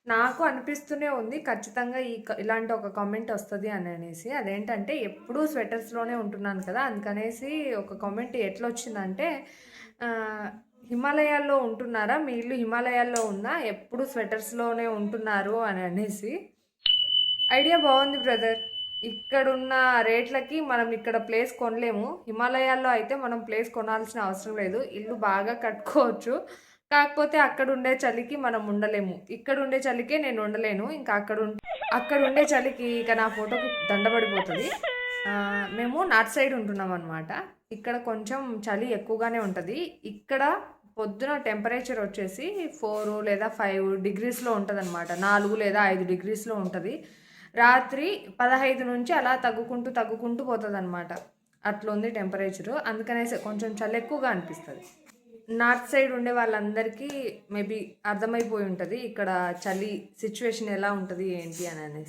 నాకు అనిపిస్తూనే ఉంది ఖచ్చితంగా ఇలాంటి ఒక కామెంట్ వస్తది అనేసి. అదేంటంటే ఎప్పుడూ స్వెటర్స్‌లోనే ఉంటున్నాను కదా! అందుకనేసి ఒక కామెంట్ ఎట్లొచ్చిందంటే ఆహ్, "హిమాలయాల్లో ఉంటున్నారా? మీ ఇల్లు హిమాలయాల్లో ఉందా? ఎప్పుడు స్వెటర్స్‌లోనే ఉంటున్నారు" అనేసి. ఐడియా బావుంది బ్రదర్. ఇక్కడున్న రేట్లకి మనం ఇక్కడ ప్లేస్ కొనలేము. హిమాలయాల్లో అయితే మనం ప్లేస్ కొనాల్సిన అవసరం లేదు. ఇల్లు బాగా కట్టుకోవచ్చు. కాకపోతే అక్కడుండే చలికి మనం ఉండలేము. ఇక్కడుండే చలికే నేను ఉండలేను. ఇంకా అక్కడుండే చలికి ఇక నా ఫోటోకి దండ పడిపోతది. మేము నార్త్ సైడ్ ఉంటున్నామనమాట. ఇక్కడ కొంచెం చలి ఎక్కువగానే ఉంటది. ఇక్కడ పొద్దున టెంపరేచర్ వచ్చేసి 4 లేదా 5 డిగ్రీస్‌లో ఉంటదనమాట. 4 లేదా 5 డిగ్రీస్‌లో ఉంటది. రాత్రి 15 నుంచి అలా తగ్గుకుంటూ పోతదనమాట. అట్లుంది టెంపరేచరు. అందుకనేసి కొంచెం చలెక్కువగా అనిపిస్తది. నార్త్ సైడ్ ఉండే వాళ్ళందరికీ మేబీ అర్థమైపోయి ఉంటది. ఇక్కడ చలి సిట్యుయేషన్ ఎలా ఉంటది ఏంటి అననేసి.